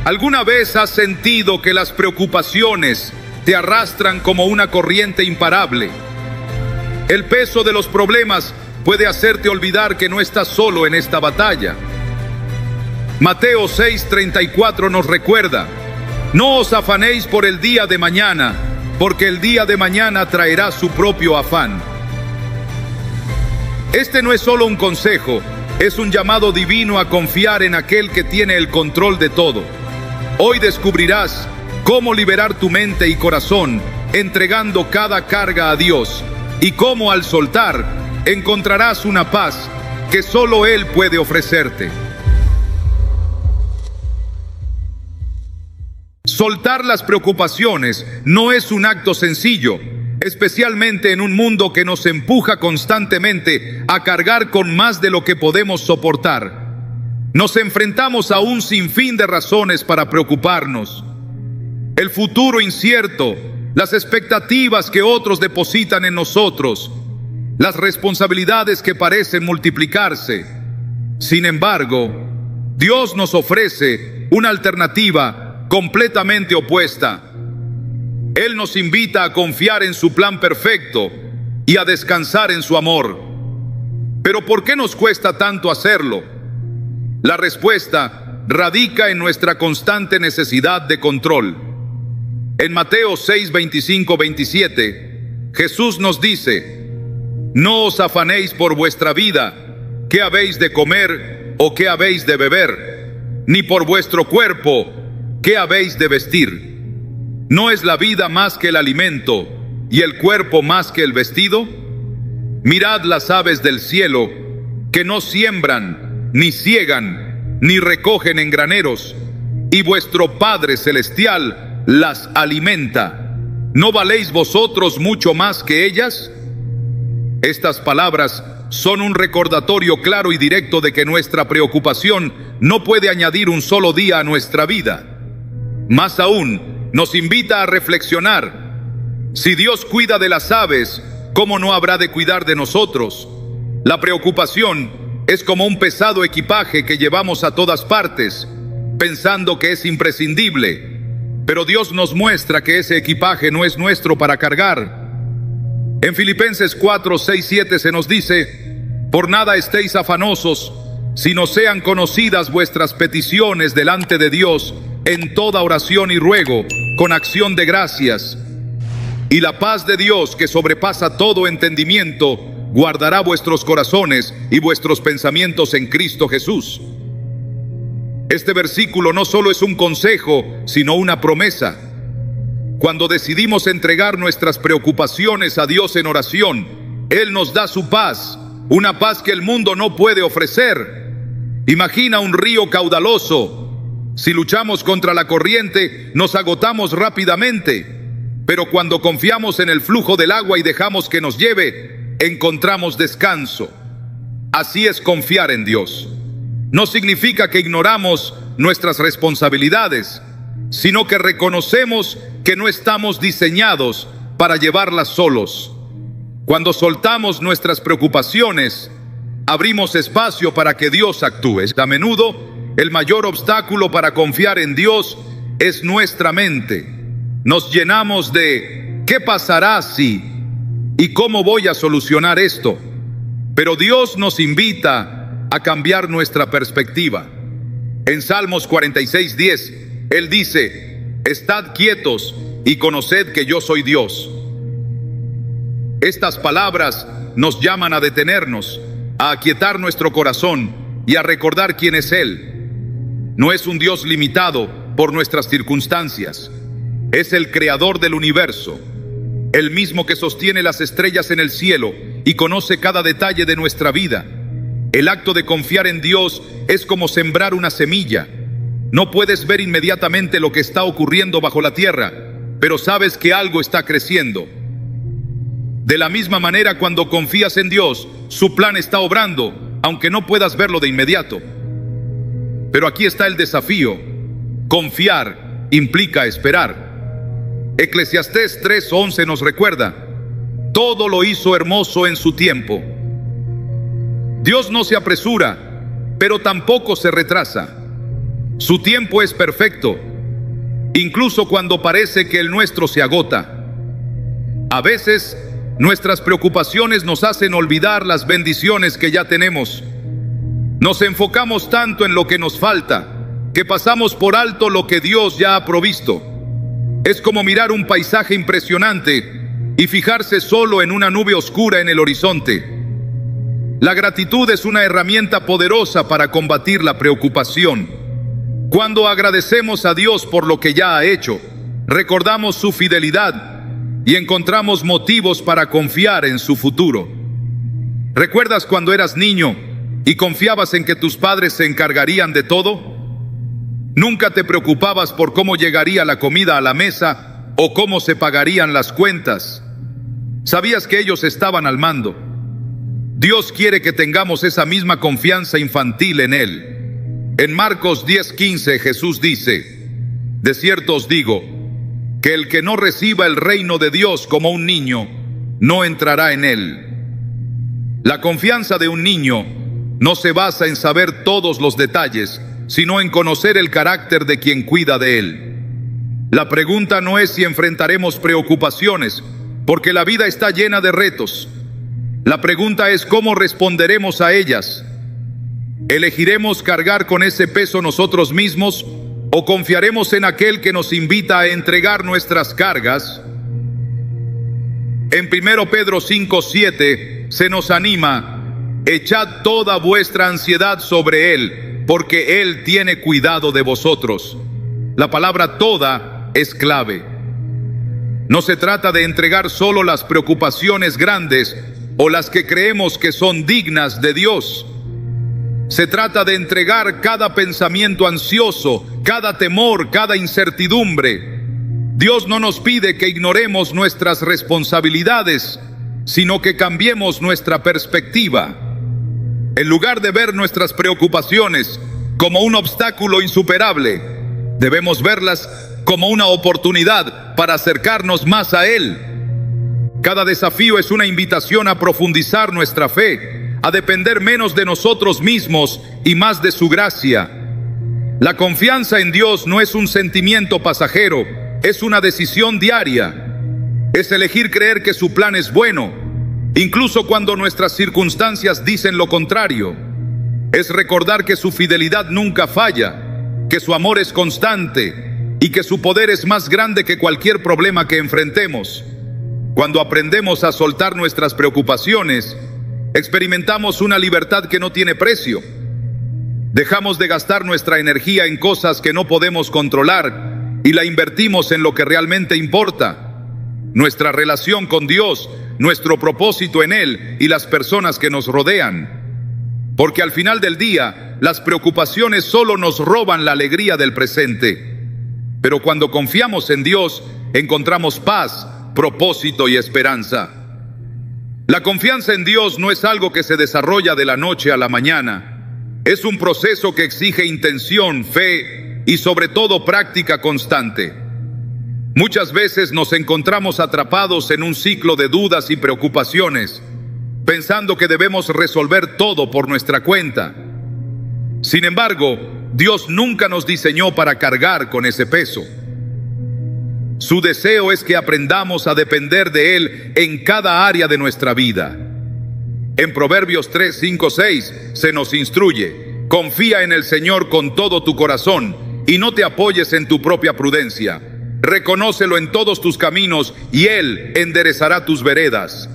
¿Alguna vez has sentido que las preocupaciones te arrastran como una corriente imparable? El peso de los problemas puede hacerte olvidar que no estás solo en esta batalla. Mateo 6:34 nos recuerda: no os afanéis por el día de mañana, porque el día de mañana traerá su propio afán. Este no es solo un consejo, es un llamado divino a confiar en aquel que tiene el control de todo. Hoy descubrirás cómo liberar tu mente y corazón entregando cada carga a Dios, y cómo al soltar encontrarás una paz que solo Él puede ofrecerte. Soltar las preocupaciones no es un acto sencillo, especialmente en un mundo que nos empuja constantemente a cargar con más de lo que podemos soportar. Nos enfrentamos a un sinfín de razones para preocuparnos. El futuro incierto, las expectativas que otros depositan en nosotros, las responsabilidades que parecen multiplicarse. Sin embargo, Dios nos ofrece una alternativa completamente opuesta. Él nos invita a confiar en su plan perfecto y a descansar en su amor. Pero ¿por qué nos cuesta tanto hacerlo? La respuesta radica en nuestra constante necesidad de control. En Mateo 6:25-27, Jesús nos dice: no os afanéis por vuestra vida, qué habéis de comer o qué habéis de beber, ni por vuestro cuerpo, qué habéis de vestir. ¿No es la vida más que el alimento y el cuerpo más que el vestido? Mirad las aves del cielo, que no siembran, ni ciegan, ni recogen en graneros, y vuestro Padre Celestial las alimenta. ¿No valéis vosotros mucho más que ellas? Estas palabras son un recordatorio claro y directo de que nuestra preocupación no puede añadir un solo día a nuestra vida. Más aún, nos invita a reflexionar. Si Dios cuida de las aves, ¿cómo no habrá de cuidar de nosotros? La preocupación es como un pesado equipaje que llevamos a todas partes, pensando que es imprescindible. Pero Dios nos muestra que ese equipaje no es nuestro para cargar. En Filipenses 4:6-7 se nos dice: por nada estéis afanosos, sino sean conocidas vuestras peticiones delante de Dios en toda oración y ruego, con acción de gracias. Y la paz de Dios, que sobrepasa todo entendimiento, guardará vuestros corazones y vuestros pensamientos en Cristo Jesús. Este versículo no solo es un consejo, sino una promesa. Cuando decidimos entregar nuestras preocupaciones a Dios en oración, Él nos da su paz, una paz que el mundo no puede ofrecer. Imagina un río caudaloso. Si luchamos contra la corriente, nos agotamos rápidamente. Pero cuando confiamos en el flujo del agua y dejamos que nos lleve, encontramos descanso. Así es confiar en Dios. No significa que ignoramos nuestras responsabilidades, sino que reconocemos que no estamos diseñados para llevarlas solos. Cuando soltamos nuestras preocupaciones, abrimos espacio para que Dios actúe. A menudo, el mayor obstáculo para confiar en Dios es nuestra mente. Nos llenamos de ¿qué pasará si? ¿Y cómo voy a solucionar esto? Pero Dios nos invita a cambiar nuestra perspectiva. En Salmos 46:10, Él dice: estad quietos y conoced que yo soy Dios. Estas palabras nos llaman a detenernos, a aquietar nuestro corazón y a recordar quién es Él. No es un Dios limitado por nuestras circunstancias. Es el creador del universo, el mismo que sostiene las estrellas en el cielo y conoce cada detalle de nuestra vida. El acto de confiar en Dios es como sembrar una semilla. No puedes ver inmediatamente lo que está ocurriendo bajo la tierra, pero sabes que algo está creciendo. De la misma manera, cuando confías en Dios, su plan está obrando, aunque no puedas verlo de inmediato. Pero aquí está el desafío. Confiar implica esperar. Eclesiastés 3:11 nos recuerda: todo lo hizo hermoso en su tiempo. Dios no se apresura, pero tampoco se retrasa. Su tiempo es perfecto, incluso cuando parece que el nuestro se agota. A veces, nuestras preocupaciones nos hacen olvidar las bendiciones que ya tenemos. Nos enfocamos tanto en lo que nos falta, que pasamos por alto lo que Dios ya ha provisto. Es como mirar un paisaje impresionante y fijarse solo en una nube oscura en el horizonte. La gratitud es una herramienta poderosa para combatir la preocupación. Cuando agradecemos a Dios por lo que ya ha hecho, recordamos su fidelidad y encontramos motivos para confiar en su futuro. ¿Recuerdas cuando eras niño y confiabas en que tus padres se encargarían de todo? Nunca te preocupabas por cómo llegaría la comida a la mesa o cómo se pagarían las cuentas. Sabías que ellos estaban al mando. Dios quiere que tengamos esa misma confianza infantil en Él. En Marcos 10:15 Jesús dice: de cierto os digo, que el que no reciba el reino de Dios como un niño, no entrará en él. La confianza de un niño no se basa en saber todos los detalles, sino en conocer el carácter de quien cuida de él. La pregunta no es si enfrentaremos preocupaciones, porque la vida está llena de retos. La pregunta es cómo responderemos a ellas. ¿Elegiremos cargar con ese peso nosotros mismos o confiaremos en aquel que nos invita a entregar nuestras cargas? En 1 Pedro 5:7 se nos anima: echad toda vuestra ansiedad sobre Él, porque Él tiene cuidado de vosotros. La palabra toda es clave. No se trata de entregar solo las preocupaciones grandes o las que creemos que son dignas de Dios. Se trata de entregar cada pensamiento ansioso, cada temor, cada incertidumbre. Dios no nos pide que ignoremos nuestras responsabilidades, sino que cambiemos nuestra perspectiva. En lugar de ver nuestras preocupaciones como un obstáculo insuperable, debemos verlas como una oportunidad para acercarnos más a Él. Cada desafío es una invitación a profundizar nuestra fe, a depender menos de nosotros mismos y más de su gracia. La confianza en Dios no es un sentimiento pasajero, es una decisión diaria. Es elegir creer que su plan es bueno, incluso cuando nuestras circunstancias dicen lo contrario. Es recordar que su fidelidad nunca falla, que su amor es constante y que su poder es más grande que cualquier problema que enfrentemos. Cuando aprendemos a soltar nuestras preocupaciones, experimentamos una libertad que no tiene precio. Dejamos de gastar nuestra energía en cosas que no podemos controlar y la invertimos en lo que realmente importa: nuestra relación con Dios, nuestro propósito en Él y las personas que nos rodean. Porque al final del día, las preocupaciones solo nos roban la alegría del presente. Pero cuando confiamos en Dios, encontramos paz, propósito y esperanza. La confianza en Dios no es algo que se desarrolla de la noche a la mañana. Es un proceso que exige intención, fe y sobre todo práctica constante. Muchas veces nos encontramos atrapados en un ciclo de dudas y preocupaciones, pensando que debemos resolver todo por nuestra cuenta. Sin embargo, Dios nunca nos diseñó para cargar con ese peso. Su deseo es que aprendamos a depender de Él en cada área de nuestra vida. En Proverbios 3, 5, 6 se nos instruye: confía en el Señor con todo tu corazón y no te apoyes en tu propia prudencia. Reconócelo en todos tus caminos y Él enderezará tus veredas.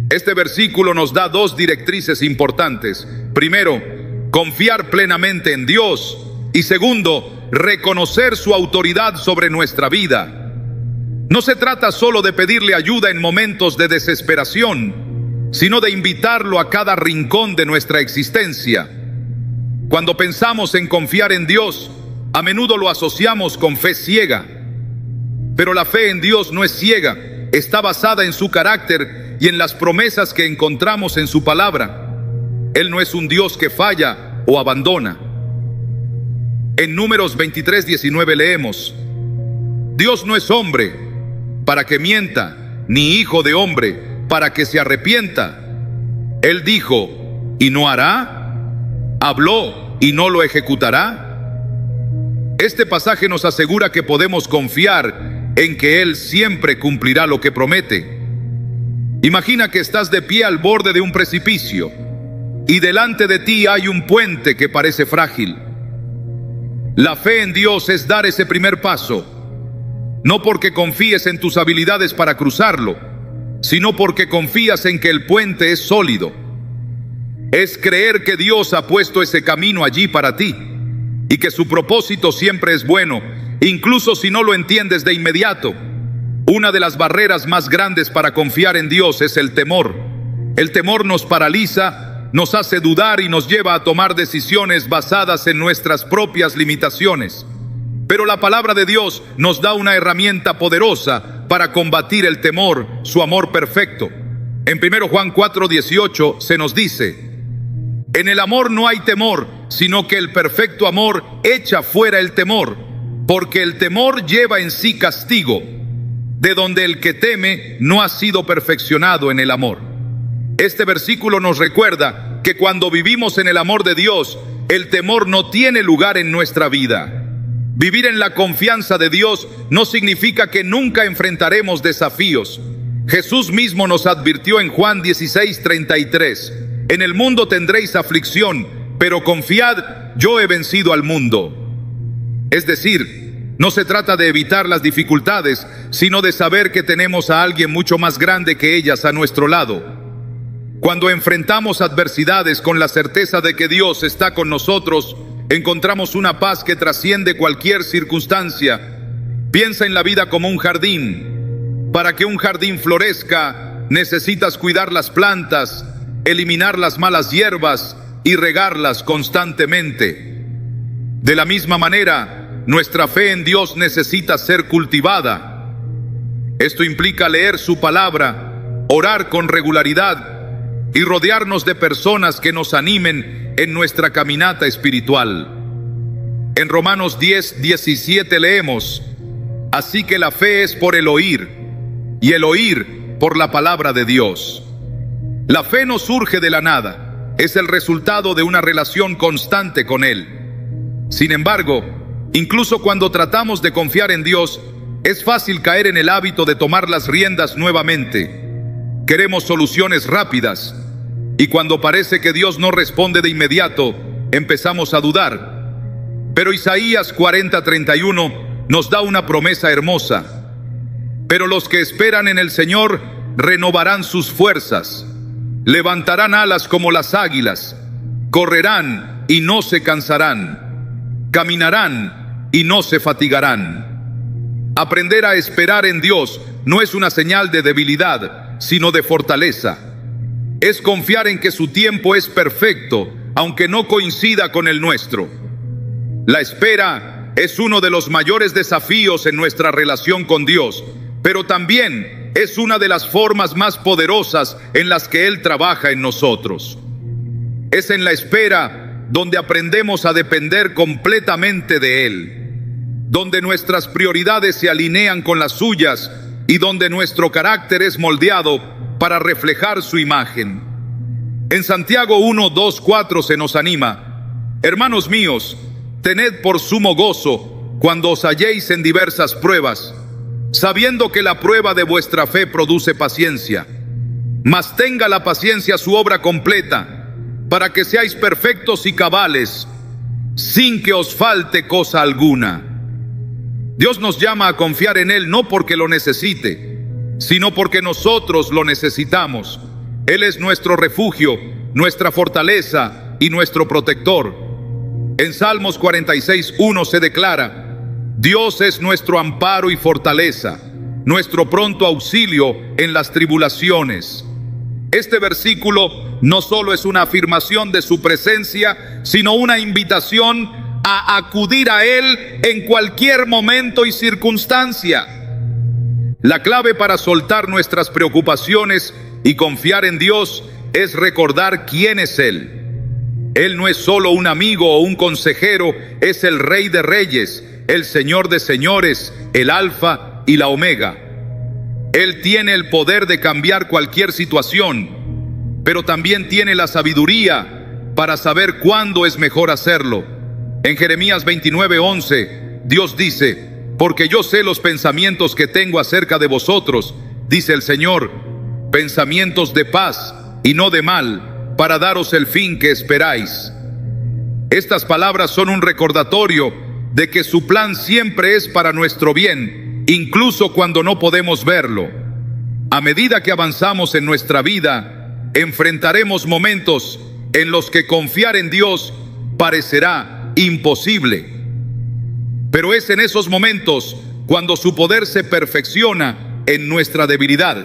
Este versículo nos da dos directrices importantes. Primero, confiar plenamente en Dios. Y segundo, reconocer su autoridad sobre nuestra vida. No se trata solo de pedirle ayuda en momentos de desesperación, sino de invitarlo a cada rincón de nuestra existencia. Cuando pensamos en confiar en Dios, a menudo lo asociamos con fe ciega. Pero la fe en Dios no es ciega, está basada en su carácter y en las promesas que encontramos en su palabra. Él no es un Dios que falla o abandona. En Números 23:19 leemos: Dios no es hombre para que mienta, ni hijo de hombre para que se arrepienta. Él dijo, ¿y no hará? ¿Habló y no lo ejecutará? Este pasaje nos asegura que podemos confiar en que Él siempre cumplirá lo que promete. Imagina que estás de pie al borde de un precipicio y delante de ti hay un puente que parece frágil. La fe en Dios es dar ese primer paso, no porque confíes en tus habilidades para cruzarlo, sino porque confías en que el puente es sólido. Es creer que Dios ha puesto ese camino allí para ti y que su propósito siempre es bueno, incluso si no lo entiendes de inmediato. Una de las barreras más grandes para confiar en Dios es el temor. El temor nos paraliza, nos hace dudar y nos lleva a tomar decisiones basadas en nuestras propias limitaciones. Pero la palabra de Dios nos da una herramienta poderosa para combatir el temor, su amor perfecto. En 1 Juan 4:18 se nos dice: en el amor no hay temor, sino que el perfecto amor echa fuera el temor, porque el temor lleva en sí castigo, de donde el que teme no ha sido perfeccionado en el amor. Este versículo nos recuerda que cuando vivimos en el amor de Dios, el temor no tiene lugar en nuestra vida. Vivir en la confianza de Dios no significa que nunca enfrentaremos desafíos. Jesús mismo nos advirtió en Juan 16:33: en el mundo tendréis aflicción, pero confiad, yo he vencido al mundo. Es decir, no se trata de evitar las dificultades, sino de saber que tenemos a alguien mucho más grande que ellas a nuestro lado. Cuando enfrentamos adversidades con la certeza de que Dios está con nosotros, encontramos una paz que trasciende cualquier circunstancia. Piensa en la vida como un jardín. Para que un jardín florezca, necesitas cuidar las plantas, eliminar las malas hierbas y regarlas constantemente. De la misma manera, nuestra fe en Dios necesita ser cultivada. Esto implica leer su palabra, orar con regularidad y rodearnos de personas que nos animen en nuestra caminata espiritual. En Romanos 10:17 leemos: así que la fe es por el oír, y el oír por la palabra de Dios. La fe no surge de la nada, es el resultado de una relación constante con Él. Sin embargo, incluso cuando tratamos de confiar en Dios, es fácil caer en el hábito de tomar las riendas nuevamente. Queremos soluciones rápidas, y cuando parece que Dios no responde de inmediato, empezamos a dudar. Pero Isaías 40:31 nos da una promesa hermosa: pero los que esperan en el Señor renovarán sus fuerzas, levantarán alas como las águilas, correrán y no se cansarán, caminarán y no se fatigarán. Aprender a esperar en Dios no es una señal de debilidad, sino de fortaleza. Es confiar en que su tiempo es perfecto, aunque no coincida con el nuestro. La espera es uno de los mayores desafíos en nuestra relación con Dios, pero también es una de las formas más poderosas en las que Él trabaja en nosotros. Es en la espera donde aprendemos a depender completamente de Él, donde nuestras prioridades se alinean con las suyas y donde nuestro carácter es moldeado para reflejar su imagen. En Santiago 1:2-4 se nos anima: hermanos míos, tened por sumo gozo cuando os halléis en diversas pruebas, sabiendo que la prueba de vuestra fe produce paciencia. Mas tenga la paciencia su obra completa, para que seáis perfectos y cabales, sin que os falte cosa alguna. Dios nos llama a confiar en Él no porque lo necesite, sino porque nosotros lo necesitamos. Él es nuestro refugio, nuestra fortaleza y nuestro protector. En Salmos 46:1 se declara: Dios es nuestro amparo y fortaleza, nuestro pronto auxilio en las tribulaciones. Este versículo no solo es una afirmación de su presencia, sino una invitación a acudir a Él en cualquier momento y circunstancia. La clave para soltar nuestras preocupaciones y confiar en Dios es recordar quién es Él. Él no es solo un amigo o un consejero, es el Rey de Reyes, el Señor de señores, el Alfa y la Omega. Él tiene el poder de cambiar cualquier situación, pero también tiene la sabiduría para saber cuándo es mejor hacerlo. En Jeremías 29:11 Dios dice: porque yo sé los pensamientos que tengo acerca de vosotros, dice el Señor, pensamientos de paz y no de mal, para daros el fin que esperáis. Estas palabras son un recordatorio de que su plan siempre es para nuestro bien, incluso cuando no podemos verlo. A medida que avanzamos en nuestra vida, enfrentaremos momentos en los que confiar en Dios parecerá imposible. Pero es en esos momentos cuando su poder se perfecciona en nuestra debilidad.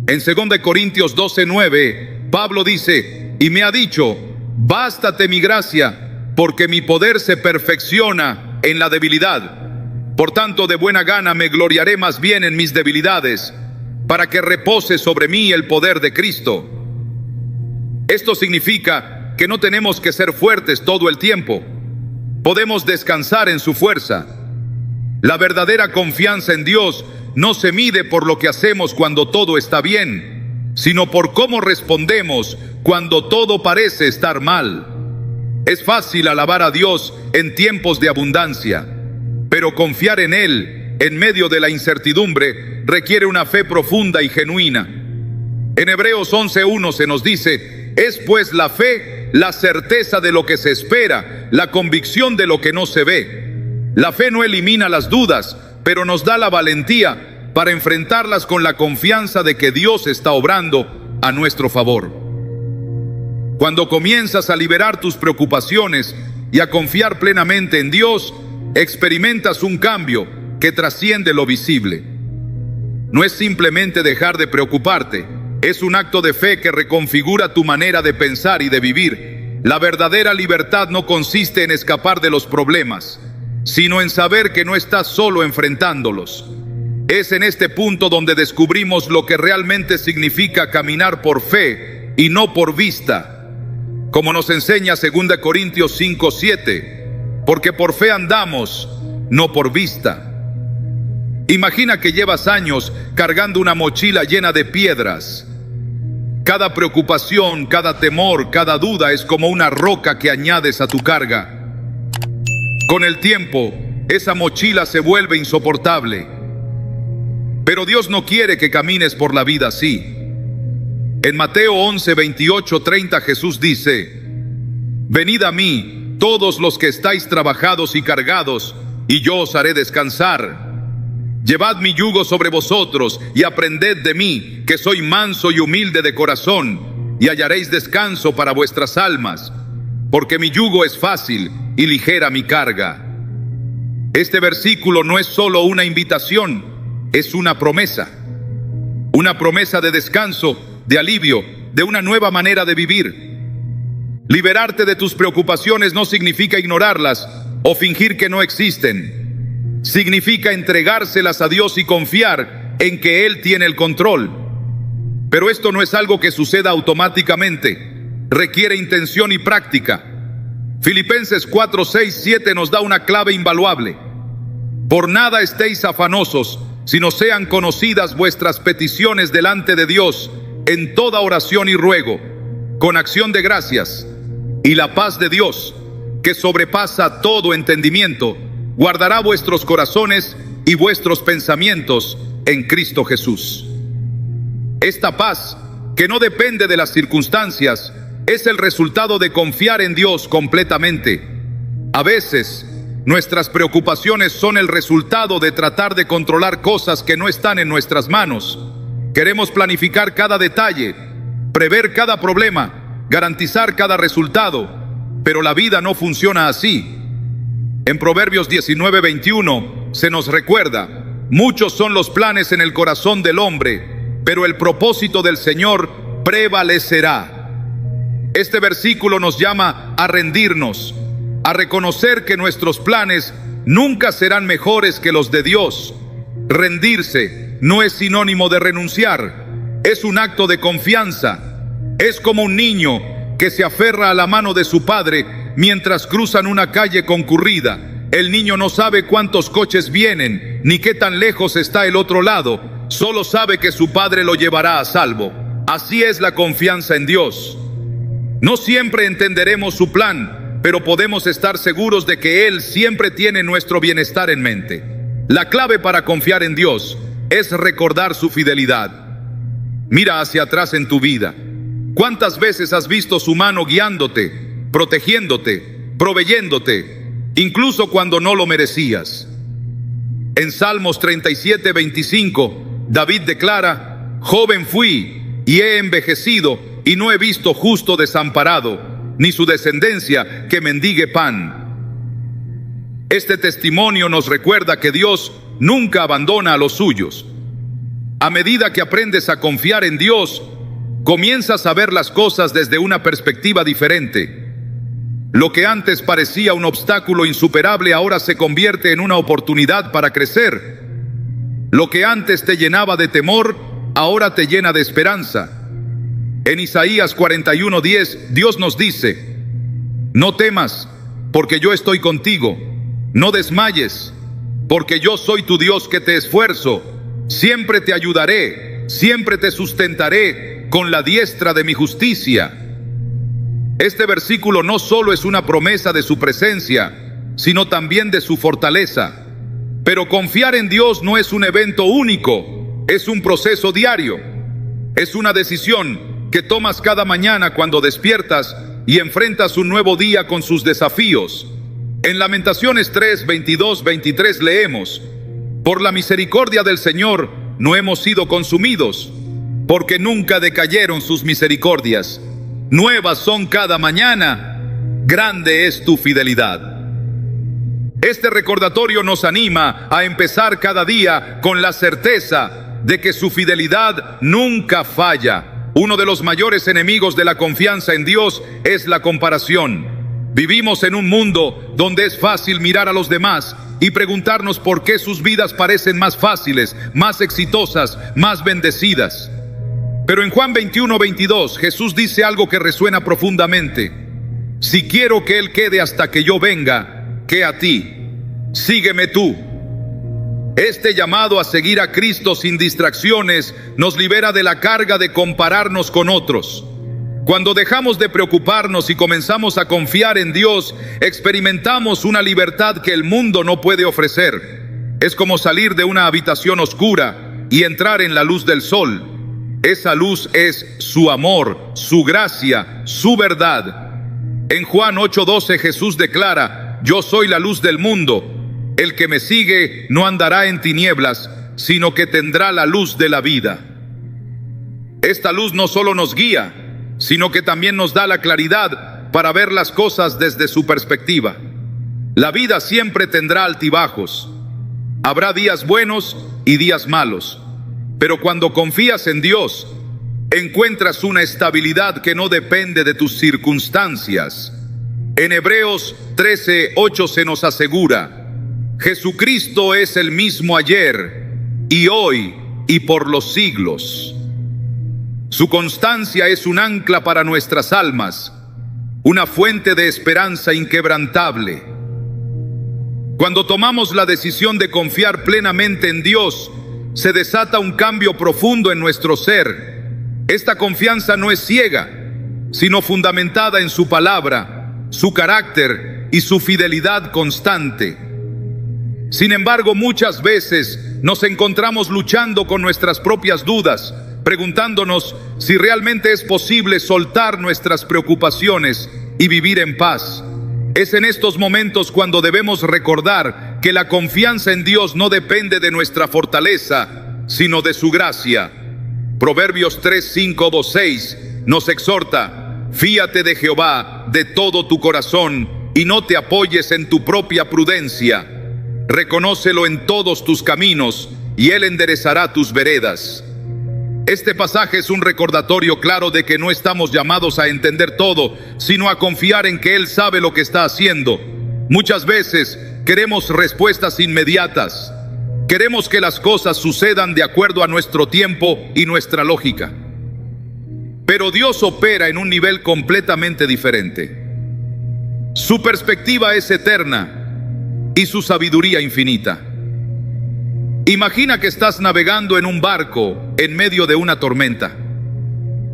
En 2 Corintios 12:9, Pablo dice: y me ha dicho, bástate mi gracia, porque mi poder se perfecciona en la debilidad. Por tanto, de buena gana me gloriaré más bien en mis debilidades, para que repose sobre mí el poder de Cristo. Esto significa que no tenemos que ser fuertes todo el tiempo. Podemos descansar en su fuerza. La verdadera confianza en Dios no se mide por lo que hacemos cuando todo está bien, sino por cómo respondemos cuando todo parece estar mal. Es fácil alabar a Dios en tiempos de abundancia, pero confiar en Él en medio de la incertidumbre requiere una fe profunda y genuina. En Hebreos 11:1 se nos dice: es pues la fe la certeza de lo que se espera, la convicción de lo que no se ve. La fe no elimina las dudas, pero nos da la valentía para enfrentarlas con la confianza de que Dios está obrando a nuestro favor. Cuando comienzas a liberar tus preocupaciones y a confiar plenamente en Dios, experimentas un cambio que trasciende lo visible. No es simplemente dejar de preocuparte, es un acto de fe que reconfigura tu manera de pensar y de vivir. La verdadera libertad no consiste en escapar de los problemas, sino en saber que no estás solo enfrentándolos. Es en este punto donde descubrimos lo que realmente significa caminar por fe y no por vista. Como nos enseña 2 Corintios 5:7, porque por fe andamos, no por vista. Imagina que llevas años cargando una mochila llena de piedras. Cada preocupación, cada temor, cada duda es como una roca que añades a tu carga. Con el tiempo, esa mochila se vuelve insoportable. Pero Dios no quiere que camines por la vida así. En Mateo 11:28-30 Jesús dice: venid a mí, todos los que estáis trabajados y cargados, y yo os haré descansar. Llevad mi yugo sobre vosotros y aprended de mí, que soy manso y humilde de corazón, y hallaréis descanso para vuestras almas, porque mi yugo es fácil y ligera mi carga. Este versículo no es solo una invitación, es una promesa de descanso, de alivio, de una nueva manera de vivir. Liberarte de tus preocupaciones no significa ignorarlas o fingir que no existen. Significa entregárselas a Dios y confiar en que Él tiene el control. Pero esto no es algo que suceda automáticamente, requiere intención y práctica. Filipenses 4:6-7 nos da una clave invaluable. Por nada estéis afanosos, sino sean conocidas vuestras peticiones delante de Dios en toda oración y ruego, con acción de gracias, y la paz de Dios, que sobrepasa todo entendimiento, guardará vuestros corazones y vuestros pensamientos en Cristo Jesús. Esta paz, que no depende de las circunstancias, es el resultado de confiar en Dios completamente. A veces, nuestras preocupaciones son el resultado de tratar de controlar cosas que no están en nuestras manos. Queremos planificar cada detalle, prever cada problema, garantizar cada resultado, pero la vida no funciona así. En Proverbios 19:21 se nos recuerda: muchos son los planes en el corazón del hombre, pero el propósito del Señor prevalecerá. Este versículo nos llama a rendirnos, a reconocer que nuestros planes nunca serán mejores que los de Dios. Rendirse no es sinónimo de renunciar, es un acto de confianza. Es como un niño que se aferra a la mano de su padre mientras cruzan una calle concurrida. El niño no sabe cuántos coches vienen, ni qué tan lejos está el otro lado, solo sabe que su padre lo llevará a salvo. Así es la confianza en Dios. No siempre entenderemos su plan, pero podemos estar seguros de que Él siempre tiene nuestro bienestar en mente. La clave para confiar en Dios es recordar su fidelidad. Mira hacia atrás en tu vida. ¿Cuántas veces has visto su mano guiándote, protegiéndote, proveyéndote, incluso cuando no lo merecías? En Salmos 37:25, David declara: joven fui y he envejecido, y no he visto justo desamparado, ni su descendencia que mendigue pan. Este testimonio nos recuerda que Dios nunca abandona a los suyos. A medida que aprendes a confiar en Dios, comienzas a ver las cosas desde una perspectiva diferente. Lo que antes parecía un obstáculo insuperable ahora se convierte en una oportunidad para crecer. Lo que antes te llenaba de temor, ahora te llena de esperanza. En Isaías 41:10, Dios nos dice: no temas, porque yo estoy contigo. No desmayes, porque yo soy tu Dios que te esfuerzo. Siempre te ayudaré, siempre te sustentaré con la diestra de mi justicia. Este versículo no solo es una promesa de su presencia, sino también de su fortaleza. Pero confiar en Dios no es un evento único, es un proceso diario. Es una decisión que tomas cada mañana cuando despiertas y enfrentas un nuevo día con sus desafíos. En Lamentaciones 3:22-23 leemos: por la misericordia del Señor no hemos sido consumidos, porque nunca decayeron sus misericordias. Nuevas son cada mañana, grande es tu fidelidad. Este recordatorio nos anima a empezar cada día con la certeza de que su fidelidad nunca falla. Uno de los mayores enemigos de la confianza en Dios es la comparación. Vivimos en un mundo donde es fácil mirar a los demás y preguntarnos por qué sus vidas parecen más fáciles, más exitosas, más bendecidas. Pero en Juan 21:22, Jesús dice algo que resuena profundamente: si quiero que Él quede hasta que yo venga, ¿qué a ti? Sígueme tú. Este llamado a seguir a Cristo sin distracciones nos libera de la carga de compararnos con otros. Cuando dejamos de preocuparnos y comenzamos a confiar en Dios, experimentamos una libertad que el mundo no puede ofrecer. Es como salir de una habitación oscura y entrar en la luz del sol. Esa luz es su amor, su gracia, su verdad. En Juan 8:12 Jesús declara: yo soy la luz del mundo. El que me sigue no andará en tinieblas, sino que tendrá la luz de la vida. Esta luz no solo nos guía, sino que también nos da la claridad para ver las cosas desde su perspectiva. La vida siempre tendrá altibajos. Habrá días buenos y días malos. Pero cuando confías en Dios, encuentras una estabilidad que no depende de tus circunstancias. En Hebreos 13:8 se nos asegura: Jesucristo es el mismo ayer y hoy y por los siglos. Su constancia es un ancla para nuestras almas, una fuente de esperanza inquebrantable. Cuando tomamos la decisión de confiar plenamente en Dios, se desata un cambio profundo en nuestro ser. Esta confianza no es ciega, sino fundamentada en su palabra, su carácter y su fidelidad constante. Sin embargo, muchas veces nos encontramos luchando con nuestras propias dudas, preguntándonos si realmente es posible soltar nuestras preocupaciones y vivir en paz. Es en estos momentos cuando debemos recordar que la confianza en Dios no depende de nuestra fortaleza, sino de su gracia. Proverbios 3:5-6 nos exhorta: fíate de Jehová de todo tu corazón y no te apoyes en tu propia prudencia. Reconócelo en todos tus caminos y Él enderezará tus veredas. Este pasaje es un recordatorio claro de que no estamos llamados a entender todo, sino a confiar en que Él sabe lo que está haciendo. Muchas veces queremos respuestas inmediatas. Queremos que las cosas sucedan de acuerdo a nuestro tiempo y nuestra lógica. Pero Dios opera en un nivel completamente diferente. Su perspectiva es eterna y su sabiduría infinita. Imagina que estás navegando en un barco en medio de una tormenta.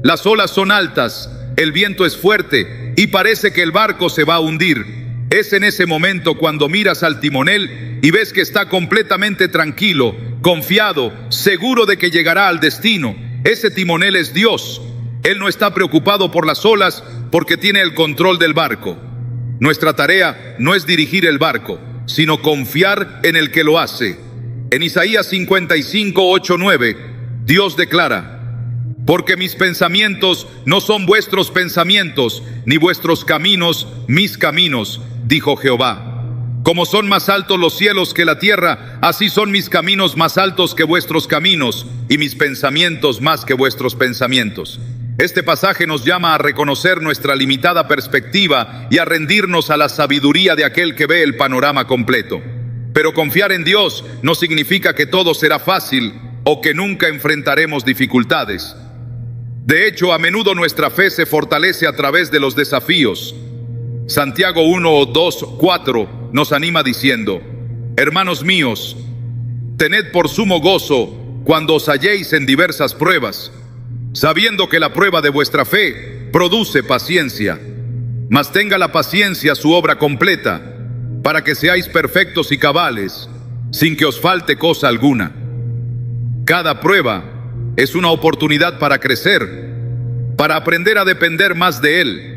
Las olas son altas, el viento es fuerte y parece que el barco se va a hundir. Es en ese momento cuando miras al timonel y ves que está completamente tranquilo, confiado, seguro de que llegará al destino. Ese timonel es Dios. Él no está preocupado por las olas porque tiene el control del barco. Nuestra tarea no es dirigir el barco, sino confiar en el que lo hace. En Isaías 55, 8, 9, Dios declara: porque mis pensamientos no son vuestros pensamientos, ni vuestros caminos mis caminos, dijo Jehová. Como son más altos los cielos que la tierra, así son mis caminos más altos que vuestros caminos, y mis pensamientos más que vuestros pensamientos. Este pasaje nos llama a reconocer nuestra limitada perspectiva y a rendirnos a la sabiduría de aquel que ve el panorama completo. Pero confiar en Dios no significa que todo será fácil o que nunca enfrentaremos dificultades. De hecho, a menudo nuestra fe se fortalece a través de los desafíos. Santiago 1, 2, 4 nos anima diciendo: hermanos míos, tened por sumo gozo cuando os halléis en diversas pruebas, sabiendo que la prueba de vuestra fe produce paciencia. Mas tenga la paciencia su obra completa, para que seáis perfectos y cabales, sin que os falte cosa alguna. Cada prueba es una oportunidad para crecer, para aprender a depender más de Él,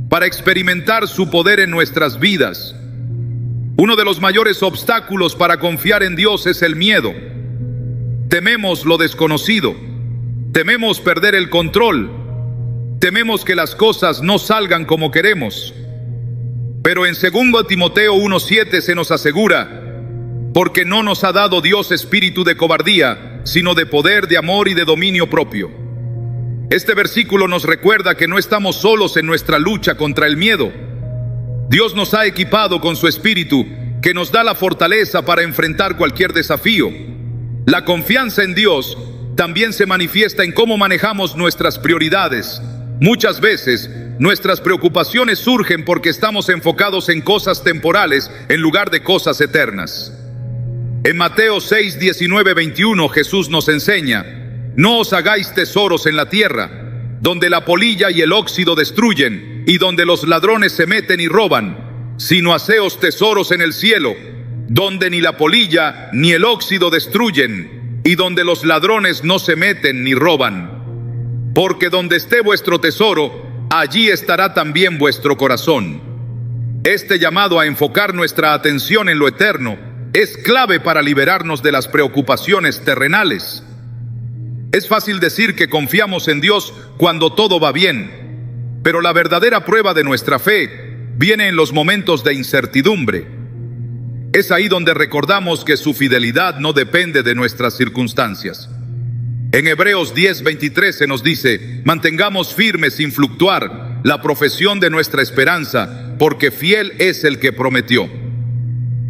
para experimentar su poder en nuestras vidas. Uno de los mayores obstáculos para confiar en Dios es el miedo. Tememos lo desconocido, tememos perder el control, tememos que las cosas no salgan como queremos. Pero en 2 Timoteo 1:7 se nos asegura: porque no nos ha dado Dios espíritu de cobardía, sino de poder, de amor y de dominio propio. Este versículo nos recuerda que no estamos solos en nuestra lucha contra el miedo. Dios nos ha equipado con su espíritu, que nos da la fortaleza para enfrentar cualquier desafío. La confianza en Dios también se manifiesta en cómo manejamos nuestras prioridades. Muchas veces, nuestras preocupaciones surgen porque estamos enfocados en cosas temporales en lugar de cosas eternas. En Mateo 6, 19, 21, Jesús nos enseña: no os hagáis tesoros en la tierra, donde la polilla y el óxido destruyen, y donde los ladrones se meten y roban, sino haceos tesoros en el cielo, donde ni la polilla ni el óxido destruyen, y donde los ladrones no se meten ni roban. Porque donde esté vuestro tesoro, allí estará también vuestro corazón. Este llamado a enfocar nuestra atención en lo eterno es clave para liberarnos de las preocupaciones terrenales. Es fácil decir que confiamos en Dios cuando todo va bien, pero la verdadera prueba de nuestra fe viene en los momentos de incertidumbre. Es ahí donde recordamos que su fidelidad no depende de nuestras circunstancias. En Hebreos 10:23 se nos dice: mantengamos firme sin fluctuar la profesión de nuestra esperanza, porque fiel es el que prometió.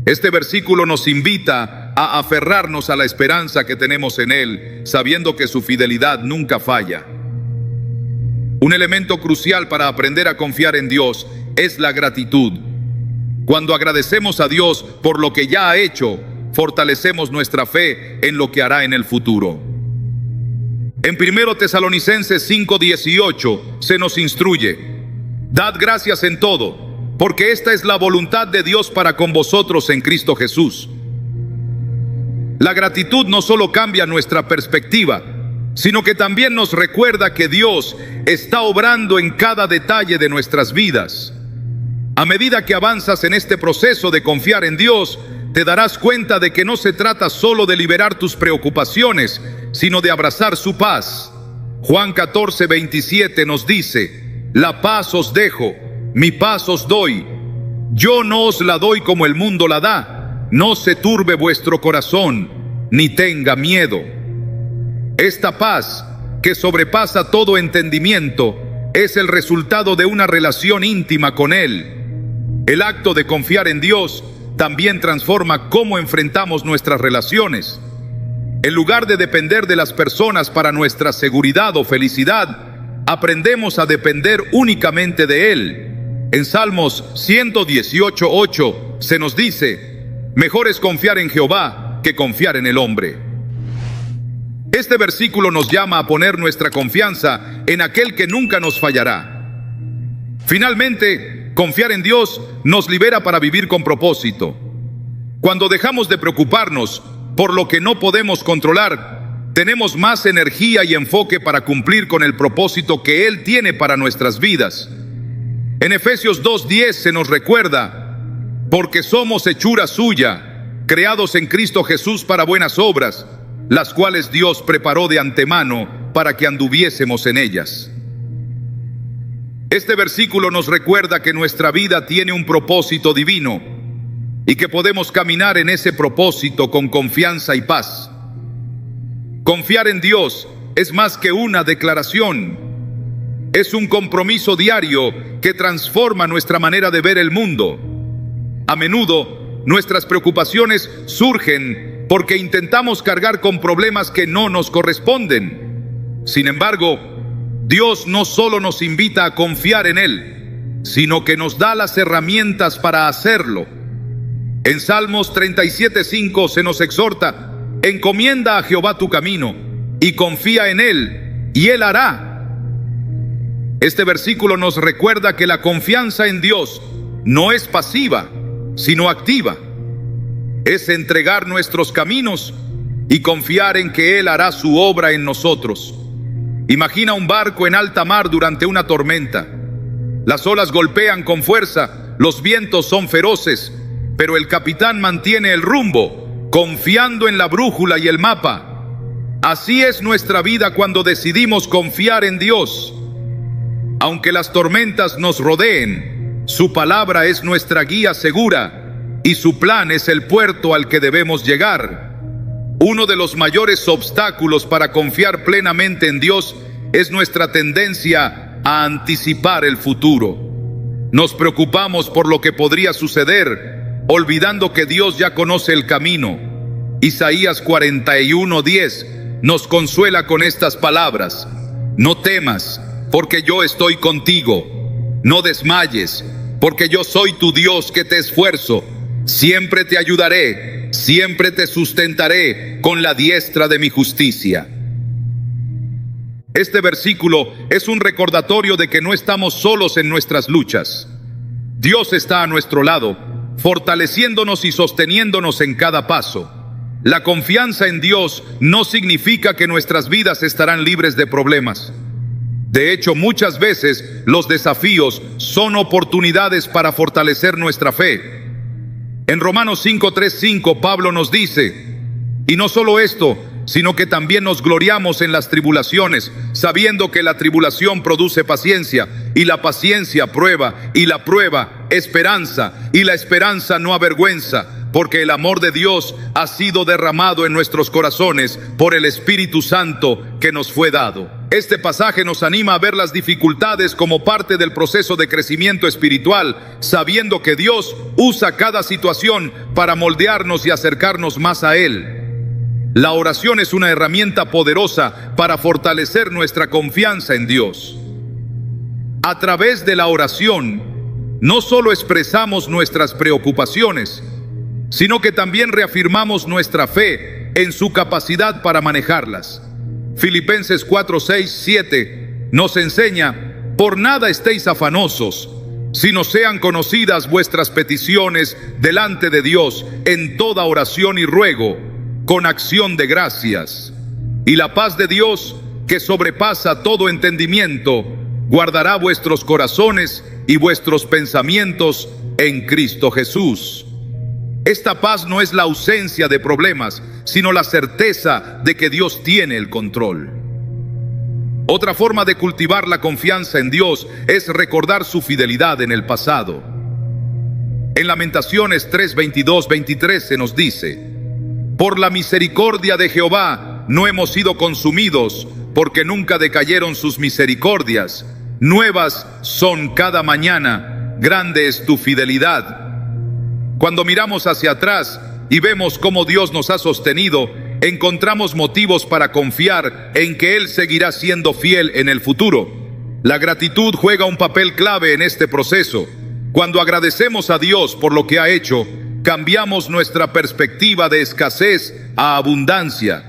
Este versículo nos invita a aferrarnos a la esperanza que tenemos en Él, sabiendo que su fidelidad nunca falla. Un elemento crucial para aprender a confiar en Dios es la gratitud. Cuando agradecemos a Dios por lo que ya ha hecho, fortalecemos nuestra fe en lo que hará en el futuro. En 1 Tesalonicenses 5:18 se nos instruye: dad gracias en todo, porque esta es la voluntad de Dios para con vosotros en Cristo Jesús. La gratitud no solo cambia nuestra perspectiva, sino que también nos recuerda que Dios está obrando en cada detalle de nuestras vidas. A medida que avanzas en este proceso de confiar en Dios, te darás cuenta de que no se trata solo de liberar tus preocupaciones, sino de abrazar su paz. Juan 14:27 nos dice: la paz os dejo, mi paz os doy. Yo no os la doy como el mundo la da. No se turbe vuestro corazón, ni tenga miedo. Esta paz, que sobrepasa todo entendimiento, es el resultado de una relación íntima con Él. El acto de confiar en Dios también transforma cómo enfrentamos nuestras relaciones. En lugar de depender de las personas para nuestra seguridad o felicidad, aprendemos a depender únicamente de Él. En Salmos 118:8 se nos dice: mejor es confiar en Jehová que confiar en el hombre. Este versículo nos llama a poner nuestra confianza en aquel que nunca nos fallará. Finalmente, confiar en Dios nos libera para vivir con propósito. Cuando dejamos de preocuparnos por lo que no podemos controlar, tenemos más energía y enfoque para cumplir con el propósito que Él tiene para nuestras vidas. En Efesios 2:10 se nos recuerda: porque somos hechura suya, creados en Cristo Jesús para buenas obras, las cuales Dios preparó de antemano para que anduviésemos en ellas. Este versículo nos recuerda que nuestra vida tiene un propósito divino y que podemos caminar en ese propósito con confianza y paz. Confiar en Dios es más que una declaración. Es un compromiso diario que transforma nuestra manera de ver el mundo. A menudo, nuestras preocupaciones surgen porque intentamos cargar con problemas que no nos corresponden. Sin embargo, Dios no solo nos invita a confiar en Él, sino que nos da las herramientas para hacerlo. En Salmos 37:5 se nos exhorta: encomienda a Jehová tu camino y confía en Él, y Él hará. Este versículo nos recuerda que la confianza en Dios no es pasiva, sino activa. Es entregar nuestros caminos y confiar en que Él hará su obra en nosotros. Imagina un barco en alta mar durante una tormenta. Las olas golpean con fuerza, los vientos son feroces, pero el capitán mantiene el rumbo, confiando en la brújula y el mapa. Así es nuestra vida cuando decidimos confiar en Dios. Aunque las tormentas nos rodeen, su palabra es nuestra guía segura y su plan es el puerto al que debemos llegar. Uno de los mayores obstáculos para confiar plenamente en Dios es nuestra tendencia a anticipar el futuro. Nos preocupamos por lo que podría suceder, olvidando que Dios ya conoce el camino. Isaías 41:10 nos consuela con estas palabras: no temas, porque yo estoy contigo. No desmayes, porque yo soy tu Dios que te esfuerzo. Siempre te ayudaré, siempre te sustentaré con la diestra de mi justicia. Este versículo es un recordatorio de que no estamos solos en nuestras luchas. Dios está a nuestro lado, fortaleciéndonos y sosteniéndonos en cada paso. La confianza en Dios no significa que nuestras vidas estarán libres de problemas. De hecho, muchas veces los desafíos son oportunidades para fortalecer nuestra fe. En Romanos 5:3-5, Pablo nos dice: y no solo esto, sino que también nos gloriamos en las tribulaciones, sabiendo que la tribulación produce paciencia, y la paciencia prueba, y la prueba esperanza, y la esperanza no avergüenza, porque el amor de Dios ha sido derramado en nuestros corazones por el Espíritu Santo que nos fue dado. Este pasaje nos anima a ver las dificultades como parte del proceso de crecimiento espiritual, sabiendo que Dios usa cada situación para moldearnos y acercarnos más a Él. La oración es una herramienta poderosa para fortalecer nuestra confianza en Dios. A través de la oración, no solo expresamos nuestras preocupaciones, sino que también reafirmamos nuestra fe en su capacidad para manejarlas. Filipenses 4:6-7 nos enseña: por nada estéis afanosos, sino sean conocidas vuestras peticiones delante de Dios en toda oración y ruego, con acción de gracias. Y la paz de Dios, que sobrepasa todo entendimiento, guardará vuestros corazones y vuestros pensamientos en Cristo Jesús. Esta paz no es la ausencia de problemas, sino la certeza de que Dios tiene el control. Otra forma de cultivar la confianza en Dios es recordar su fidelidad en el pasado. En Lamentaciones 3:22-23 se nos dice: por la misericordia de Jehová no hemos sido consumidos, porque nunca decayeron sus misericordias. Nuevas son cada mañana, grande es tu fidelidad. Cuando miramos hacia atrás y vemos cómo Dios nos ha sostenido, encontramos motivos para confiar en que Él seguirá siendo fiel en el futuro. La gratitud juega un papel clave en este proceso. Cuando agradecemos a Dios por lo que ha hecho, cambiamos nuestra perspectiva de escasez a abundancia.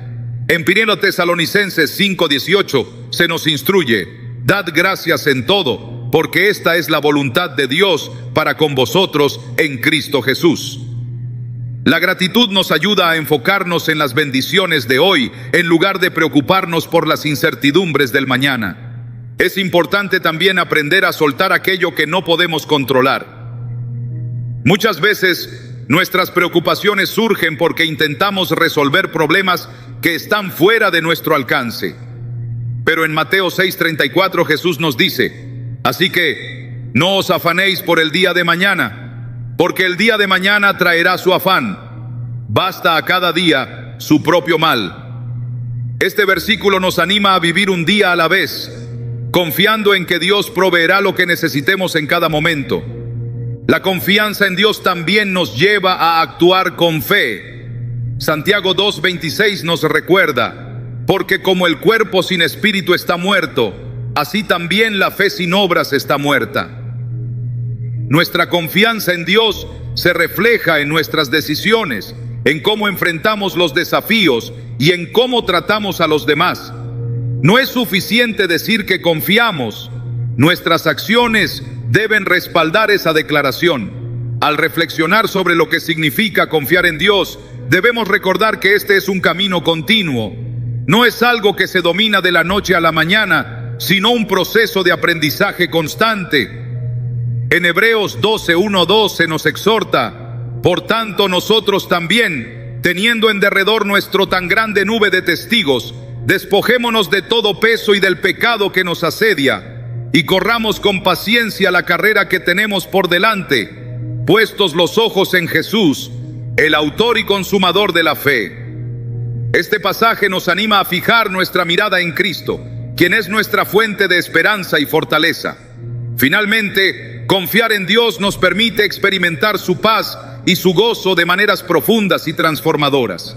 En 1 Tesalonicenses 5:18 se nos instruye: dad gracias en todo, porque esta es la voluntad de Dios para con vosotros en Cristo Jesús. La gratitud nos ayuda a enfocarnos en las bendiciones de hoy, en lugar de preocuparnos por las incertidumbres del mañana. Es importante también aprender a soltar aquello que no podemos controlar. Muchas veces nuestras preocupaciones surgen porque intentamos resolver problemas que están fuera de nuestro alcance. Pero en Mateo 6:34 Jesús nos dice: así que no os afanéis por el día de mañana, porque el día de mañana traerá su afán. Basta a cada día su propio mal. Este versículo nos anima a vivir un día a la vez, confiando en que Dios proveerá lo que necesitemos en cada momento. La confianza en Dios también nos lleva a actuar con fe. Santiago 2:26 nos recuerda: porque como el cuerpo sin espíritu está muerto, así también la fe sin obras está muerta. Nuestra confianza en Dios se refleja en nuestras decisiones, en cómo enfrentamos los desafíos y en cómo tratamos a los demás. No es suficiente decir que confiamos. Nuestras acciones deben respaldar esa declaración. Al reflexionar sobre lo que significa confiar en Dios, debemos recordar que este es un camino continuo. No es algo que se domina de la noche a la mañana, sino un proceso de aprendizaje constante. En Hebreos 12:1-2 se nos exhorta: por tanto nosotros también, teniendo en derredor nuestro tan grande nube de testigos, despojémonos de todo peso y del pecado que nos asedia, y corramos con paciencia la carrera que tenemos por delante, puestos los ojos en Jesús, el autor y consumador de la fe. Este pasaje nos anima a fijar nuestra mirada en Cristo, quien es nuestra fuente de esperanza y fortaleza. Finalmente, confiar en Dios nos permite experimentar su paz y su gozo de maneras profundas y transformadoras.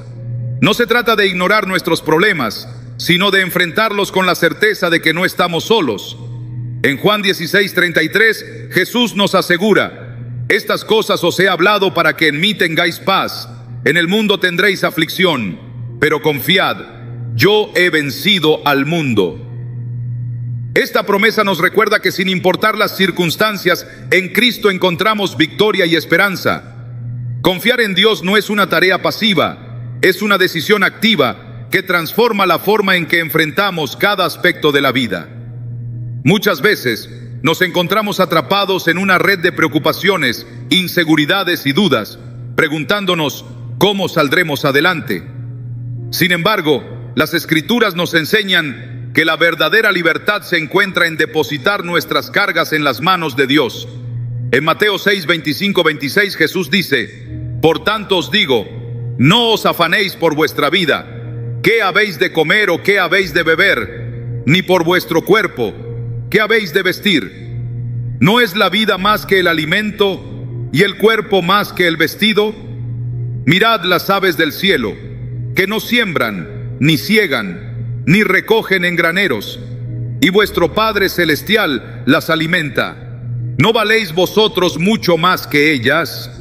No se trata de ignorar nuestros problemas, sino de enfrentarlos con la certeza de que no estamos solos. En Juan 16:33, Jesús nos asegura: estas cosas os he hablado para que en mí tengáis paz. En el mundo tendréis aflicción, pero confiad, yo he vencido al mundo. Esta promesa nos recuerda que sin importar las circunstancias, en Cristo encontramos victoria y esperanza. Confiar en Dios no es una tarea pasiva, es una decisión activa que transforma la forma en que enfrentamos cada aspecto de la vida. Muchas veces nos encontramos atrapados en una red de preocupaciones, inseguridades y dudas, preguntándonos cómo saldremos adelante. Sin embargo, las Escrituras nos enseñan que la verdadera libertad se encuentra en depositar nuestras cargas en las manos de Dios. En Mateo 6:25-26 Jesús dice: por tanto os digo, no os afanéis por vuestra vida, qué habéis de comer o qué habéis de beber, ni por vuestro cuerpo, qué habéis de vestir. ¿No es la vida más que el alimento y el cuerpo más que el vestido? Mirad las aves del cielo, que no siembran, ni siegan, ni recogen en graneros, y vuestro Padre Celestial las alimenta. ¿No valéis vosotros mucho más que ellas?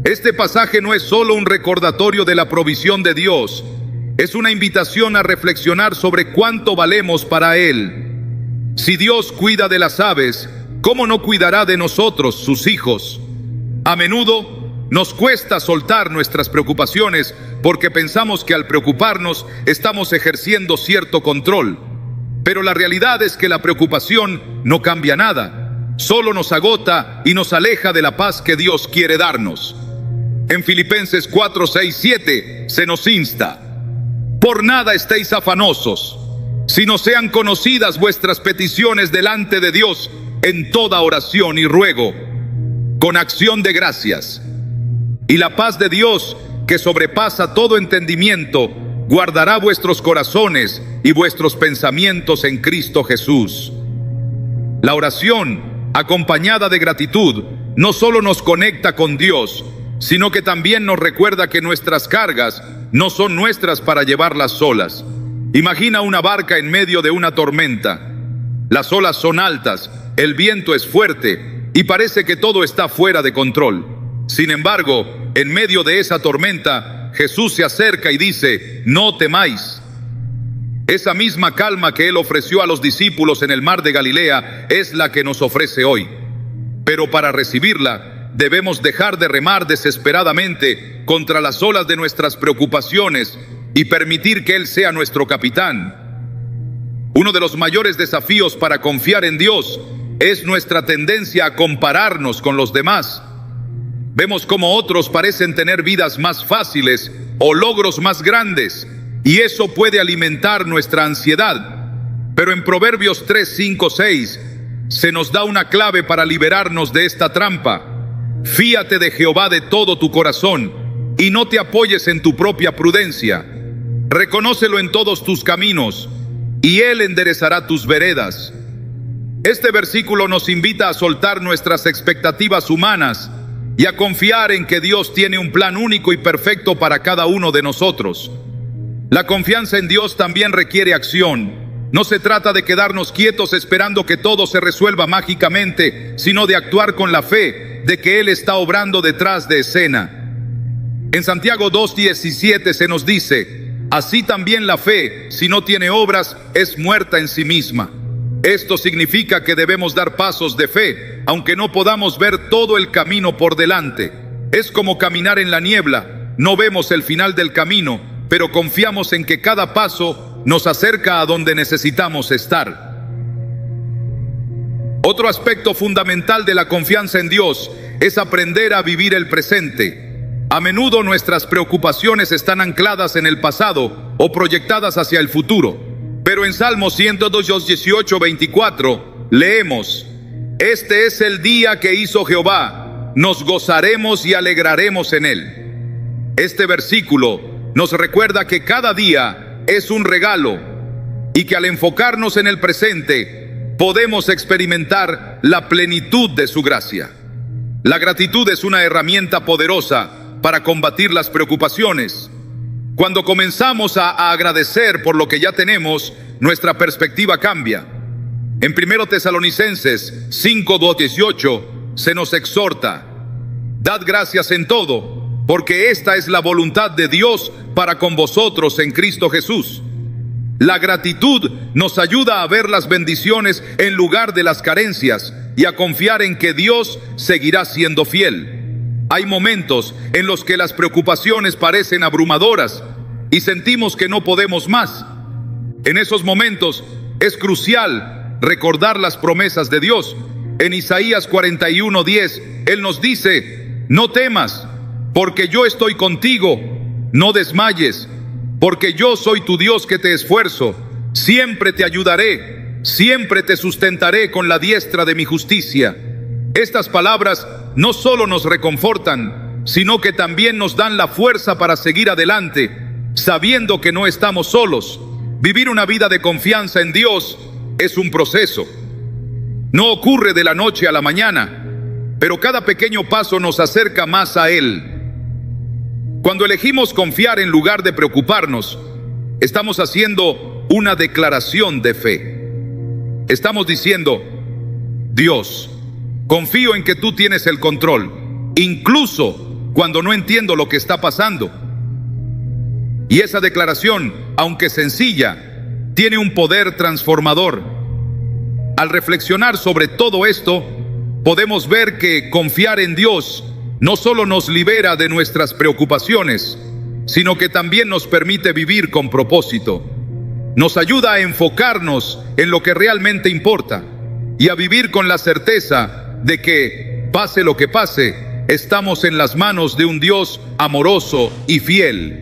Este pasaje no es solo un recordatorio de la provisión de Dios, es una invitación a reflexionar sobre cuánto valemos para Él. Si Dios cuida de las aves, ¿cómo no cuidará de nosotros, sus hijos? A menudo nos cuesta soltar nuestras preocupaciones porque pensamos que al preocuparnos estamos ejerciendo cierto control. Pero la realidad es que la preocupación no cambia nada, solo nos agota y nos aleja de la paz que Dios quiere darnos. En Filipenses 4:6-7 se nos insta: por nada estéis afanosos, sino sean conocidas vuestras peticiones delante de Dios en toda oración y ruego, con acción de gracias. Y la paz de Dios, que sobrepasa todo entendimiento, guardará vuestros corazones y vuestros pensamientos en Cristo Jesús. La oración, acompañada de gratitud, no solo nos conecta con Dios, sino que también nos recuerda que nuestras cargas no son nuestras para llevarlas solas. Imagina una barca en medio de una tormenta. Las olas son altas, el viento es fuerte y parece que todo está fuera de control. Sin embargo, en medio de esa tormenta, Jesús se acerca y dice: no temáis. Esa misma calma que Él ofreció a los discípulos en el mar de Galilea es la que nos ofrece hoy. Pero para recibirla, debemos dejar de remar desesperadamente contra las olas de nuestras preocupaciones y permitir que Él sea nuestro capitán. Uno de los mayores desafíos para confiar en Dios es nuestra tendencia a compararnos con los demás. Vemos cómo otros parecen tener vidas más fáciles o logros más grandes, y eso puede alimentar nuestra ansiedad. Pero en Proverbios 3, 5, 6 se nos da una clave para liberarnos de esta trampa. Fíate de Jehová de todo tu corazón y no te apoyes en tu propia prudencia. Reconócelo en todos tus caminos y Él enderezará tus veredas. Este versículo nos invita a soltar nuestras expectativas humanas y a confiar en que Dios tiene un plan único y perfecto para cada uno de nosotros. La confianza en Dios también requiere acción. No se trata de quedarnos quietos esperando que todo se resuelva mágicamente, sino de actuar con la fe de que Él está obrando detrás de escena. En Santiago 2:17 se nos dice: así también la fe, si no tiene obras, es muerta en sí misma. Esto significa que debemos dar pasos de fe, aunque no podamos ver todo el camino por delante. Es como caminar en la niebla, no vemos el final del camino, pero confiamos en que cada paso nos acerca a donde necesitamos estar. Otro aspecto fundamental de la confianza en Dios es aprender a vivir el presente. A menudo nuestras preocupaciones están ancladas en el pasado o proyectadas hacia el futuro. Pero en Salmos 102, 18, 24 leemos: este es el día que hizo Jehová, nos gozaremos y alegraremos en él. Este versículo nos recuerda que cada día es un regalo y que al enfocarnos en el presente podemos experimentar la plenitud de su gracia. La gratitud es una herramienta poderosa para combatir las preocupaciones. Cuando comenzamos a agradecer por lo que ya tenemos, nuestra perspectiva cambia. En 1 Tesalonicenses 5:18 se nos exhorta: dad gracias en todo, porque esta es la voluntad de Dios para con vosotros en Cristo Jesús. La gratitud nos ayuda a ver las bendiciones en lugar de las carencias y a confiar en que Dios seguirá siendo fiel. Hay momentos en los que las preocupaciones parecen abrumadoras y sentimos que no podemos más. En esos momentos es crucial recordar las promesas de Dios. En Isaías 41:10, Él nos dice: no temas, porque yo estoy contigo, no desmayes, porque yo soy tu Dios que te esfuerzo, siempre te ayudaré, siempre te sustentaré con la diestra de mi justicia. Estas palabras no solo nos reconfortan, sino que también nos dan la fuerza para seguir adelante, sabiendo que no estamos solos. Vivir una vida de confianza en Dios es un proceso. No ocurre de la noche a la mañana, pero cada pequeño paso nos acerca más a Él. Cuando elegimos confiar en lugar de preocuparnos, estamos haciendo una declaración de fe. Estamos diciendo: Dios, confío en que tú tienes el control, incluso cuando no entiendo lo que está pasando. Y esa declaración, aunque sencilla, tiene un poder transformador. Al reflexionar sobre todo esto, podemos ver que confiar en Dios no solo nos libera de nuestras preocupaciones, sino que también nos permite vivir con propósito. Nos ayuda a enfocarnos en lo que realmente importa y a vivir con la certeza de que, pase lo que pase, estamos en las manos de un Dios amoroso y fiel.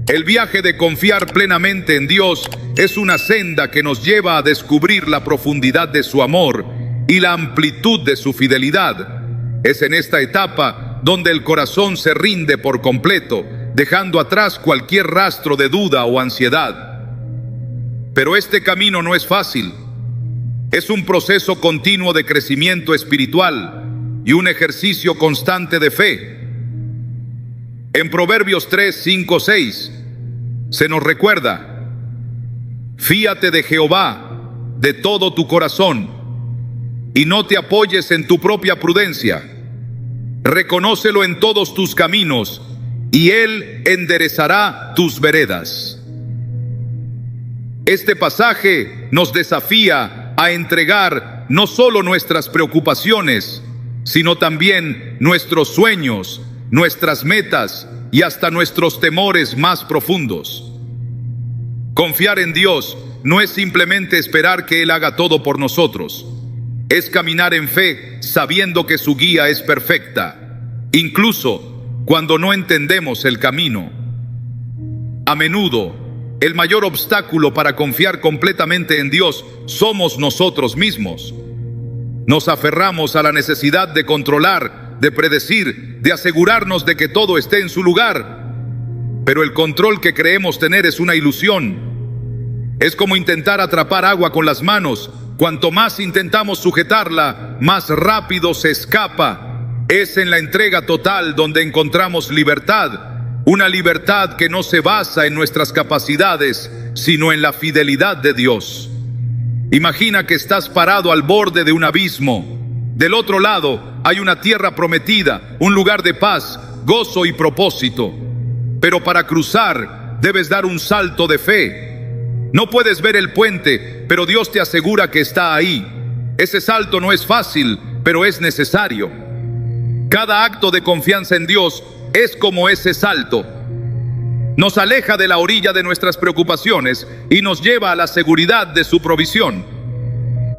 El viaje de confiar plenamente en Dios es una senda que nos lleva a descubrir la profundidad de su amor y la amplitud de su fidelidad. Es en esta etapa donde el corazón se rinde por completo, dejando atrás cualquier rastro de duda o ansiedad. Pero este camino no es fácil. Es un proceso continuo de crecimiento espiritual y un ejercicio constante de fe. En Proverbios 3, 5, 6 se nos recuerda: fíate de Jehová de todo tu corazón y no te apoyes en tu propia prudencia. Reconócelo en todos tus caminos y Él enderezará tus veredas. Este pasaje nos desafía a entregar no solo nuestras preocupaciones, sino también nuestros sueños, nuestras metas y hasta nuestros temores más profundos. Confiar en Dios no es simplemente esperar que Él haga todo por nosotros. Es caminar en fe sabiendo que su guía es perfecta, incluso cuando no entendemos el camino. A menudo, el mayor obstáculo para confiar completamente en Dios somos nosotros mismos. Nos aferramos a la necesidad de controlar, de predecir, de asegurarnos de que todo esté en su lugar. Pero el control que creemos tener es una ilusión. Es como intentar atrapar agua con las manos. Cuanto más intentamos sujetarla, más rápido se escapa. Es en la entrega total donde encontramos libertad. Una libertad que no se basa en nuestras capacidades, sino en la fidelidad de Dios. Imagina que estás parado al borde de un abismo. Del otro lado hay una tierra prometida, un lugar de paz, gozo y propósito. Pero para cruzar debes dar un salto de fe. No puedes ver el puente, pero Dios te asegura que está ahí. Ese salto no es fácil, pero es necesario. Cada acto de confianza en Dios es como ese salto. Nos aleja de la orilla de nuestras preocupaciones y nos lleva a la seguridad de su provisión.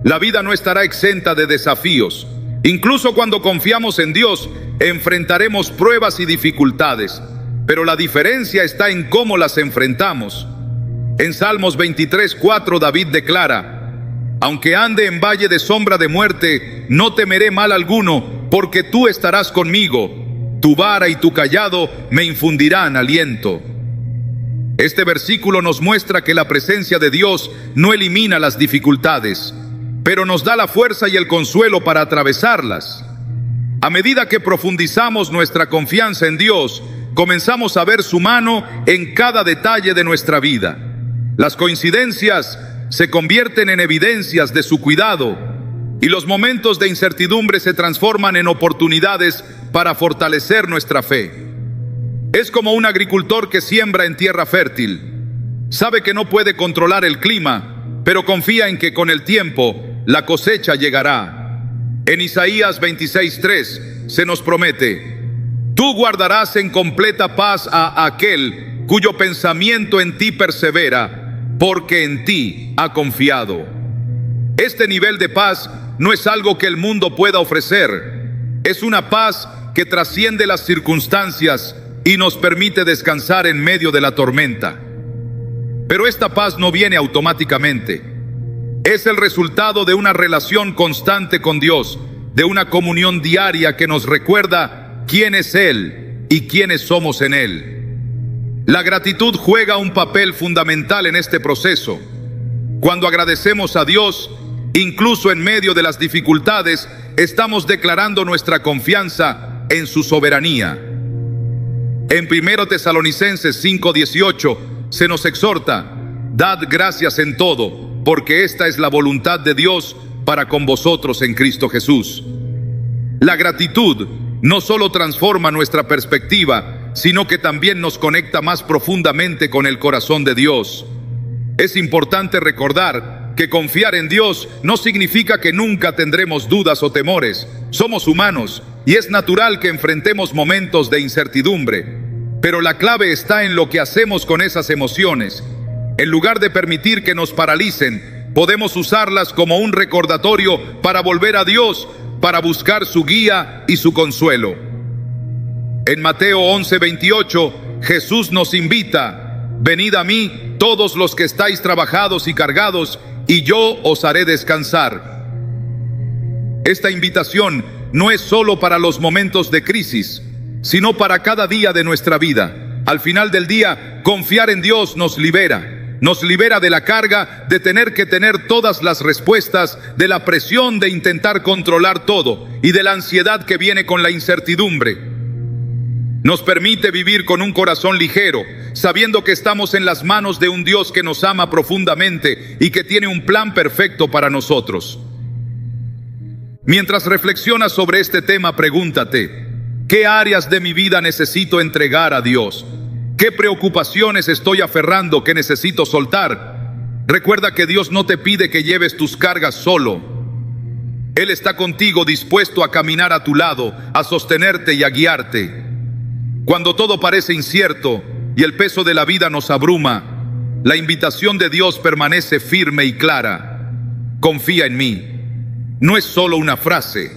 La vida no estará exenta de desafíos. Incluso cuando confiamos en Dios, enfrentaremos pruebas y dificultades. Pero la diferencia está en cómo las enfrentamos. En Salmos 23:4 David declara: aunque ande en valle de sombra de muerte, no temeré mal alguno, porque tú estarás conmigo. Tu vara y tu cayado me infundirán aliento. Este versículo nos muestra que la presencia de Dios no elimina las dificultades, pero nos da la fuerza y el consuelo para atravesarlas. A medida que profundizamos nuestra confianza en Dios, comenzamos a ver su mano en cada detalle de nuestra vida. Las coincidencias se convierten en evidencias de su cuidado, y los momentos de incertidumbre se transforman en oportunidades para fortalecer nuestra fe. Es como un agricultor que siembra en tierra fértil. Sabe que no puede controlar el clima, pero confía en que con el tiempo la cosecha llegará. En Isaías 26:3 se nos promete: tú guardarás en completa paz a aquel cuyo pensamiento en ti persevera, porque en ti ha confiado. Este nivel de paz no es algo que el mundo pueda ofrecer. Es una paz que trasciende las circunstancias y nos permite descansar en medio de la tormenta. Pero esta paz no viene automáticamente. Es el resultado de una relación constante con Dios, de una comunión diaria que nos recuerda quién es Él y quiénes somos en Él. La gratitud juega un papel fundamental en este proceso. Cuando agradecemos a Dios, incluso en medio de las dificultades, estamos declarando nuestra confianza en su soberanía. En 1 Tesalonicenses 5:18 se nos exhorta: dad gracias en todo, porque esta es la voluntad de Dios para con vosotros en Cristo Jesús. La gratitud no solo transforma nuestra perspectiva, sino que también nos conecta más profundamente con el corazón de Dios. Es importante recordar que confiar en Dios no significa que nunca tendremos dudas o temores. Somos humanos y es natural que enfrentemos momentos de incertidumbre. Pero la clave está en lo que hacemos con esas emociones. En lugar de permitir que nos paralicen, podemos usarlas como un recordatorio para volver a Dios, para buscar su guía y su consuelo. En Mateo 11:28, Jesús nos invita: venid a mí, todos los que estáis trabajados y cargados, y yo os haré descansar. Esta invitación no es solo para los momentos de crisis, sino para cada día de nuestra vida. Al final del día, confiar en Dios nos libera de la carga de tener que tener todas las respuestas, de la presión de intentar controlar todo y de la ansiedad que viene con la incertidumbre. Nos permite vivir con un corazón ligero, sabiendo que estamos en las manos de un Dios que nos ama profundamente y que tiene un plan perfecto para nosotros. Mientras reflexionas sobre este tema, pregúntate: ¿qué áreas de mi vida necesito entregar a Dios? ¿Qué preocupaciones estoy aferrando que necesito soltar? Recuerda que Dios no te pide que lleves tus cargas solo. Él está contigo, dispuesto a caminar a tu lado, a sostenerte y a guiarte. Cuando todo parece incierto y el peso de la vida nos abruma, la invitación de Dios permanece firme y clara. Confía en mí. No es solo una frase,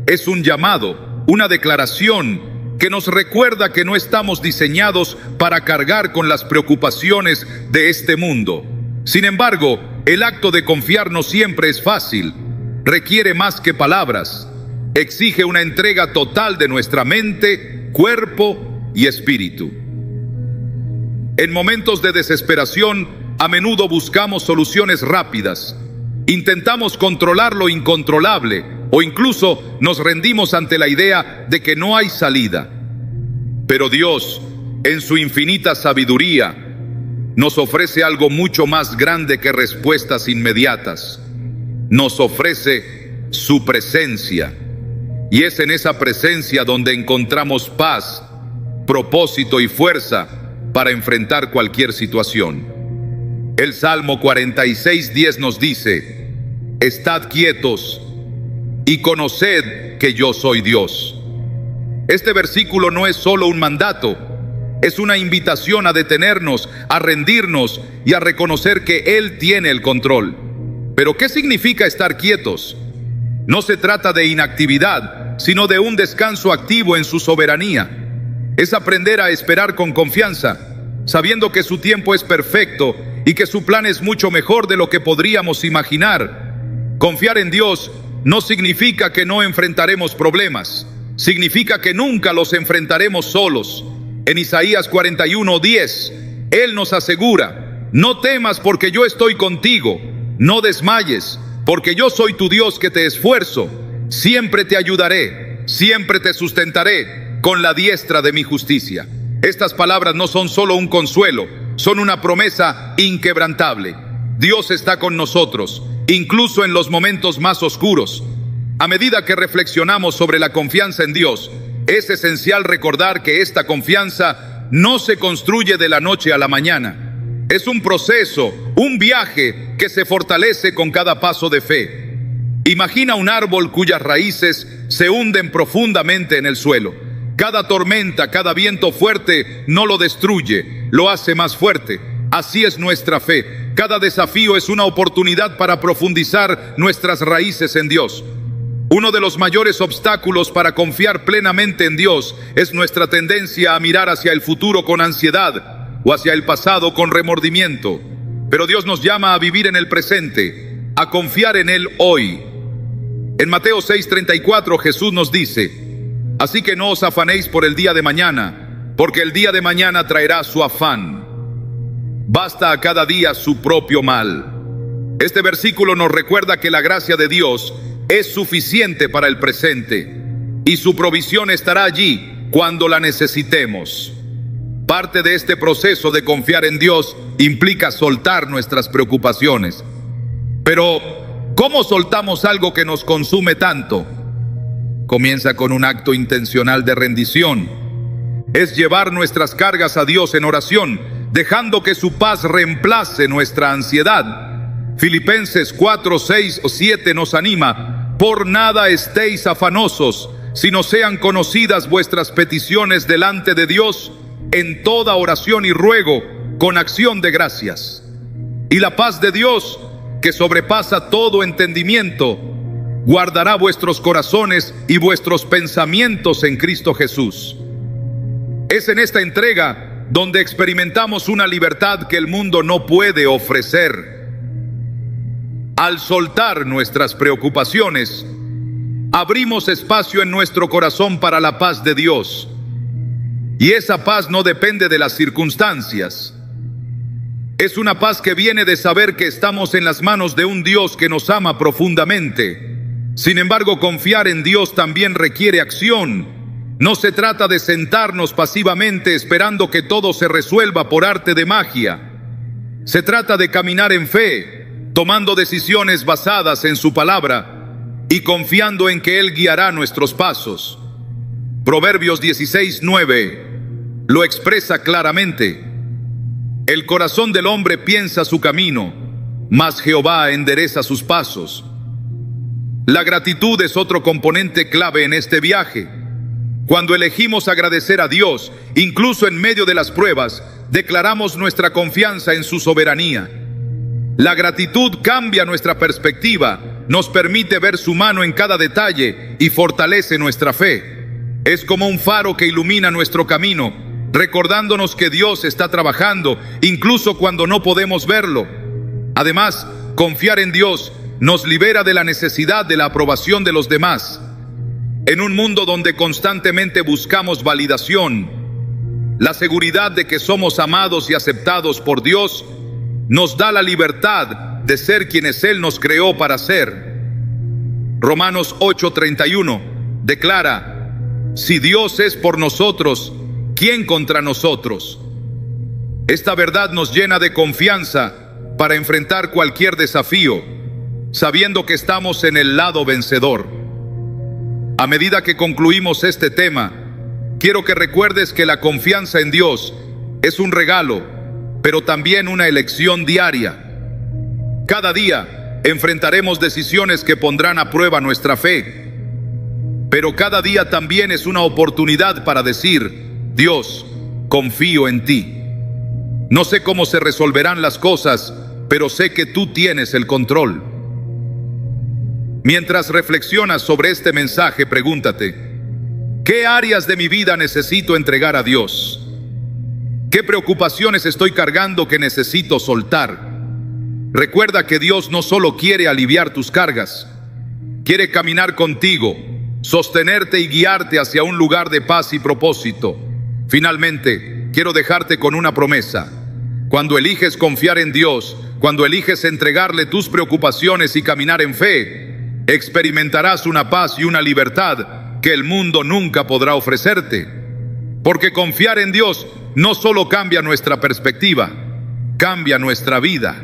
es un llamado, una declaración que nos recuerda que no estamos diseñados para cargar con las preocupaciones de este mundo. Sin embargo, el acto de confiar no siempre es fácil. Requiere más que palabras. Exige una entrega total de nuestra mente, cuerpo y espíritu. En momentos de desesperación, a menudo buscamos soluciones rápidas. Intentamos controlar lo incontrolable o incluso nos rendimos ante la idea de que no hay salida. Pero Dios, en su infinita sabiduría, nos ofrece algo mucho más grande que respuestas inmediatas. Nos ofrece su presencia. Y es en esa presencia donde encontramos paz, propósito y fuerza para enfrentar cualquier situación. El Salmo 46:10 nos dice: estad quietos y conoced que yo soy Dios. Este versículo no es solo un mandato, es una invitación a detenernos, a rendirnos y a reconocer que Él tiene el control. Pero ¿qué significa estar quietos? No se trata de inactividad, sino de un descanso activo en su soberanía. Es aprender a esperar con confianza, sabiendo que su tiempo es perfecto y que su plan es mucho mejor de lo que podríamos imaginar. Confiar en Dios no significa que no enfrentaremos problemas, significa que nunca los enfrentaremos solos. En Isaías 41:10, Él nos asegura: no temas porque yo estoy contigo, no desmayes, porque yo soy tu Dios que te esfuerzo, siempre te ayudaré, siempre te sustentaré con la diestra de mi justicia. Estas palabras no son solo un consuelo, son una promesa inquebrantable. Dios está con nosotros, incluso en los momentos más oscuros. A medida que reflexionamos sobre la confianza en Dios, es esencial recordar que esta confianza no se construye de la noche a la mañana. Es un proceso, un viaje que se fortalece con cada paso de fe. Imagina un árbol cuyas raíces se hunden profundamente en el suelo. Cada tormenta, cada viento fuerte no lo destruye, lo hace más fuerte. Así es nuestra fe. Cada desafío es una oportunidad para profundizar nuestras raíces en Dios. Uno de los mayores obstáculos para confiar plenamente en Dios es nuestra tendencia a mirar hacia el futuro con ansiedad o hacia el pasado con remordimiento. Pero Dios nos llama a vivir en el presente, a confiar en Él hoy. En Mateo 6:34 Jesús nos dice: así que no os afanéis por el día de mañana, porque el día de mañana traerá su afán. Basta a cada día su propio mal. Este versículo nos recuerda que la gracia de Dios es suficiente para el presente y su provisión estará allí cuando la necesitemos. Parte de este proceso de confiar en Dios implica soltar nuestras preocupaciones. Pero, ¿cómo soltamos algo que nos consume tanto? Comienza con un acto intencional de rendición. Es llevar nuestras cargas a Dios en oración, dejando que su paz reemplace nuestra ansiedad. Filipenses 4:6-7 nos anima: por nada estéis afanosos, sino sean conocidas vuestras peticiones delante de Dios en toda oración y ruego, con acción de gracias. Y la paz de Dios, que sobrepasa todo entendimiento, guardará vuestros corazones y vuestros pensamientos en Cristo Jesús. Es en esta entrega donde experimentamos una libertad que el mundo no puede ofrecer. Al soltar nuestras preocupaciones, abrimos espacio en nuestro corazón para la paz de Dios. Y esa paz no depende de las circunstancias. Es una paz que viene de saber que estamos en las manos de un Dios que nos ama profundamente. Sin embargo, confiar en Dios también requiere acción. No se trata de sentarnos pasivamente esperando que todo se resuelva por arte de magia. Se trata de caminar en fe, tomando decisiones basadas en su palabra y confiando en que Él guiará nuestros pasos. Proverbios 16:9 lo expresa claramente: el corazón del hombre piensa su camino, mas Jehová endereza sus pasos. La gratitud es otro componente clave en este viaje. Cuando elegimos agradecer a Dios, incluso en medio de las pruebas, declaramos nuestra confianza en su soberanía. La gratitud cambia nuestra perspectiva, nos permite ver su mano en cada detalle y fortalece nuestra fe. Es como un faro que ilumina nuestro camino, recordándonos que Dios está trabajando, incluso cuando no podemos verlo. Además, confiar en Dios nos libera de la necesidad de la aprobación de los demás. En un mundo donde constantemente buscamos validación, la seguridad de que somos amados y aceptados por Dios nos da la libertad de ser quienes Él nos creó para ser. Romanos 8:31 declara: si Dios es por nosotros, ¿quién contra nosotros? Esta verdad nos llena de confianza para enfrentar cualquier desafío, sabiendo que estamos en el lado vencedor. A medida que concluimos este tema, quiero que recuerdes que la confianza en Dios es un regalo, pero también una elección diaria. Cada día enfrentaremos decisiones que pondrán a prueba nuestra fe, pero cada día también es una oportunidad para decir: Dios, confío en ti. No sé cómo se resolverán las cosas, pero sé que tú tienes el control. Mientras reflexionas sobre este mensaje, pregúntate: ¿qué áreas de mi vida necesito entregar a Dios? ¿Qué preocupaciones estoy cargando que necesito soltar? Recuerda que Dios no solo quiere aliviar tus cargas, quiere caminar contigo, sostenerte y guiarte hacia un lugar de paz y propósito. Finalmente, quiero dejarte con una promesa. Cuando eliges confiar en Dios, cuando eliges entregarle tus preocupaciones y caminar en fe, experimentarás una paz y una libertad que el mundo nunca podrá ofrecerte. Porque confiar en Dios no solo cambia nuestra perspectiva, cambia nuestra vida.